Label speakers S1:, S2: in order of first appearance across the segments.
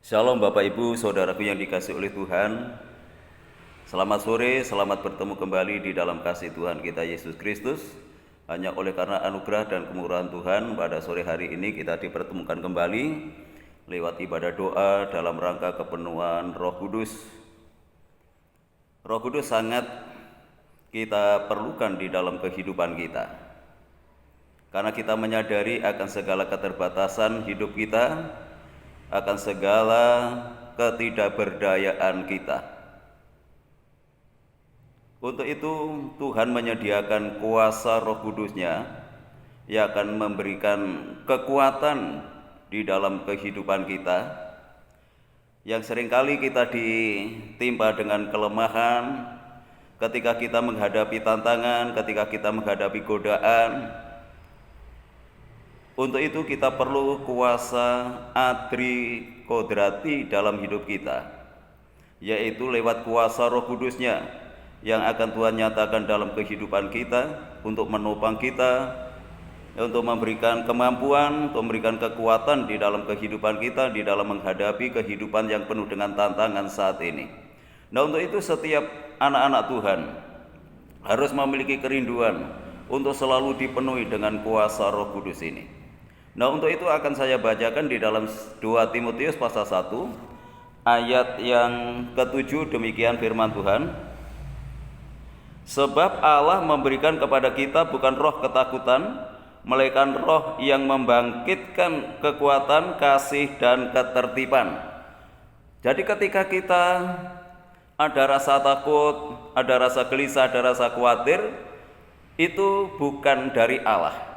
S1: Shalom Bapak Ibu, Saudaraku yang dikasihi oleh Tuhan. Selamat sore, selamat bertemu kembali di dalam kasih Tuhan kita Yesus Kristus. Hanya oleh karena anugerah dan kemurahan Tuhan, pada sore hari ini kita dipertemukan kembali lewat ibadah doa dalam rangka kepenuhan Roh Kudus. Roh Kudus sangat kita perlukan di dalam kehidupan kita, karena kita menyadari akan segala keterbatasan hidup kita, akan segala ketidakberdayaan kita. Untuk itu Tuhan menyediakan kuasa Roh Kudus-Nya yang akan memberikan kekuatan di dalam kehidupan kita, yang seringkali kita ditimpa dengan kelemahan ketika kita menghadapi tantangan, ketika kita menghadapi godaan. Untuk itu kita perlu kuasa adri kodrati dalam hidup kita, yaitu lewat kuasa Roh Kudus-Nya yang akan Tuhan nyatakan dalam kehidupan kita, untuk menopang kita, untuk memberikan kemampuan, untuk memberikan kekuatan di dalam kehidupan kita, di dalam menghadapi kehidupan yang penuh dengan tantangan saat ini. Nah, untuk itu setiap anak-anak Tuhan harus memiliki kerinduan untuk selalu dipenuhi dengan kuasa Roh Kudus ini. Nah, untuk itu akan saya bacakan di dalam 2 Timotius pasal 1 ayat yang ke-7. Demikian firman Tuhan. Sebab Allah memberikan kepada kita bukan roh ketakutan, melainkan roh yang membangkitkan kekuatan, kasih, dan ketertiban. Jadi ketika kita ada rasa takut, ada rasa gelisah, ada rasa khawatir, itu bukan dari Allah.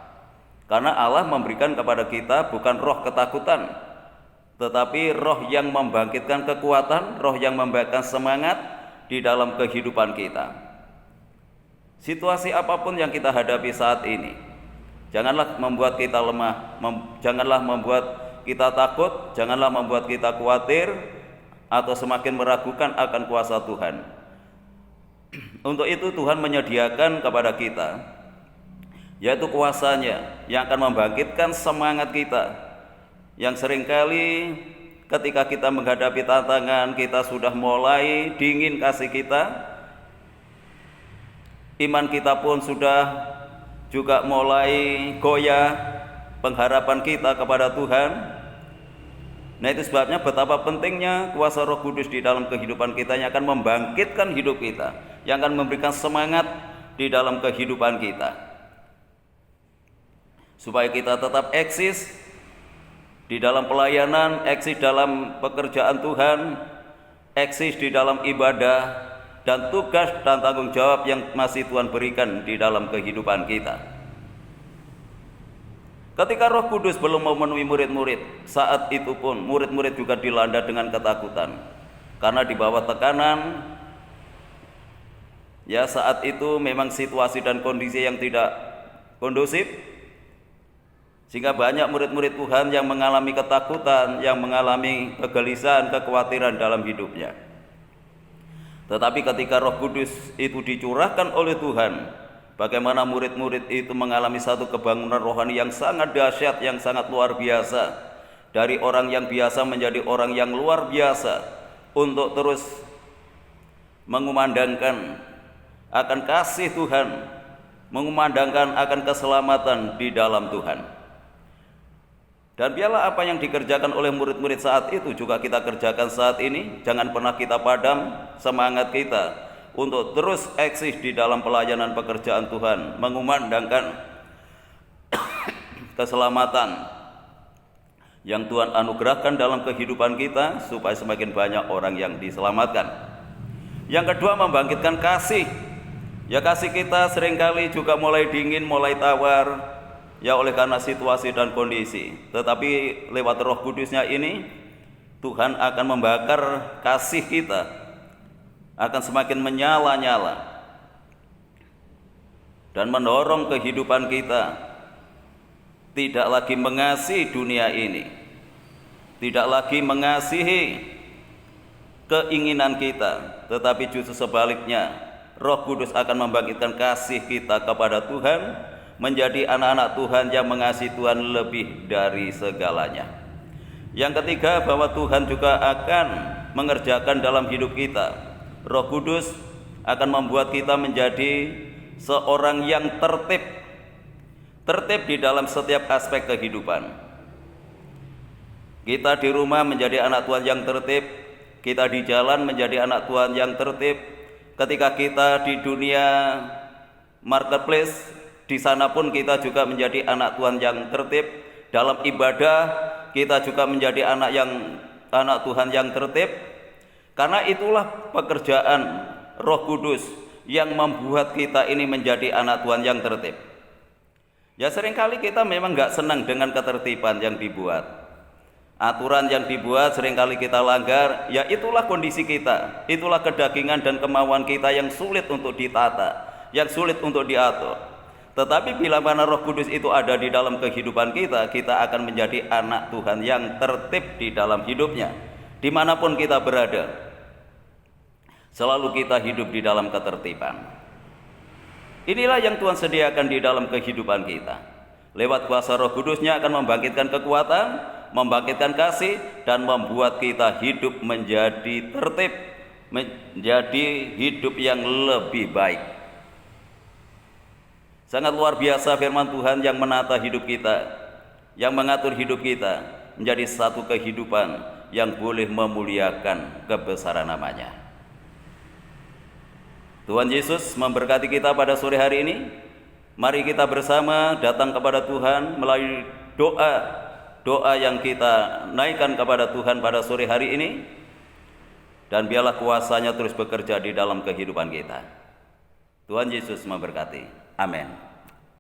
S1: Karena Allah memberikan kepada kita bukan roh ketakutan, tetapi roh yang membangkitkan kekuatan, roh yang memberikan semangat di dalam kehidupan kita. Situasi apapun yang kita hadapi saat ini, janganlah membuat kita lemah, janganlah membuat kita takut, janganlah membuat kita khawatir atau semakin meragukan akan kuasa Tuhan. Untuk itu Tuhan menyediakan kepada kita, yaitu kuasanya yang akan membangkitkan semangat kita, yang seringkali ketika kita menghadapi tantangan, kita sudah mulai dingin kasih kita, iman kita pun sudah juga mulai goyah, pengharapan kita kepada Tuhan. Nah, itu sebabnya betapa pentingnya kuasa Roh Kudus di dalam kehidupan kita, yang akan membangkitkan hidup kita, yang akan memberikan semangat di dalam kehidupan kita, supaya kita tetap eksis di dalam pelayanan, eksis dalam pekerjaan Tuhan, eksis di dalam ibadah dan tugas dan tanggung jawab yang masih Tuhan berikan di dalam kehidupan kita. Ketika Roh Kudus belum memenuhi murid-murid, saat itu pun murid-murid juga dilanda dengan ketakutan, karena di bawah tekanan. Ya, saat itu memang situasi dan kondisi yang tidak kondusif, sehingga banyak murid-murid Tuhan yang mengalami ketakutan, yang mengalami kegelisahan, kekhawatiran dalam hidupnya. Tetapi ketika Roh Kudus itu dicurahkan oleh Tuhan, bagaimana murid-murid itu mengalami satu kebangunan rohani yang sangat dahsyat, yang sangat luar biasa. Dari orang yang biasa menjadi orang yang luar biasa, untuk terus mengumandangkan akan kasih Tuhan, mengumandangkan akan keselamatan di dalam Tuhan. Dan biarlah apa yang dikerjakan oleh murid-murid saat itu juga kita kerjakan saat ini. Jangan pernah kita padam semangat kita untuk terus eksis di dalam pelayanan pekerjaan Tuhan, mengumandangkan keselamatan yang Tuhan anugerahkan dalam kehidupan kita, supaya semakin banyak orang yang diselamatkan. Yang kedua, membangkitkan kasih. Ya, kasih kita seringkali juga mulai dingin, mulai tawar, ya oleh karena situasi dan kondisi. Tetapi lewat Roh Kudus-Nya ini, Tuhan akan membakar kasih kita, akan semakin menyala-nyala dan mendorong kehidupan kita tidak lagi mengasihi dunia ini, tidak lagi mengasihi keinginan kita, tetapi justru sebaliknya, Roh Kudus akan membangkitkan kasih kita kepada Tuhan, menjadi anak-anak Tuhan yang mengasihi Tuhan lebih dari segalanya. Yang ketiga, bahwa Tuhan juga akan mengerjakan dalam hidup kita. Roh Kudus akan membuat kita menjadi seorang yang tertib di dalam setiap aspek kehidupan. Kita di rumah menjadi anak Tuhan yang tertib, kita di jalan menjadi anak Tuhan yang tertib, ketika kita di dunia marketplace, di sana pun kita juga menjadi anak Tuhan yang tertib. Dalam ibadah kita juga menjadi anak Tuhan yang tertib, karena itulah pekerjaan Roh Kudus yang membuat kita ini menjadi anak Tuhan yang tertib. Ya, seringkali kita memang nggak senang dengan ketertiban yang dibuat, aturan yang dibuat seringkali kita langgar. Ya, itulah kondisi kita, itulah kedagingan dan kemauan kita yang sulit untuk ditata, yang sulit untuk diatur. Tetapi bila mana Roh Kudus itu ada di dalam kehidupan kita, kita akan menjadi anak Tuhan yang tertib di dalam hidupnya. Dimanapun kita berada, selalu kita hidup di dalam ketertiban. Inilah yang Tuhan sediakan di dalam kehidupan kita. Lewat kuasa Roh Kudusnya akan membangkitkan kekuatan, membangkitkan kasih, dan membuat kita hidup menjadi tertib, menjadi hidup yang lebih baik. Sangat luar biasa firman Tuhan yang menata hidup kita, yang mengatur hidup kita menjadi satu kehidupan yang boleh memuliakan kebesaran namanya. Tuhan Yesus memberkati kita pada sore hari ini. Mari kita bersama datang kepada Tuhan melalui doa yang kita naikkan kepada Tuhan pada sore hari ini. Dan biarlah kuasa-Nya terus bekerja di dalam kehidupan kita. Tuhan Yesus memberkati. Amin.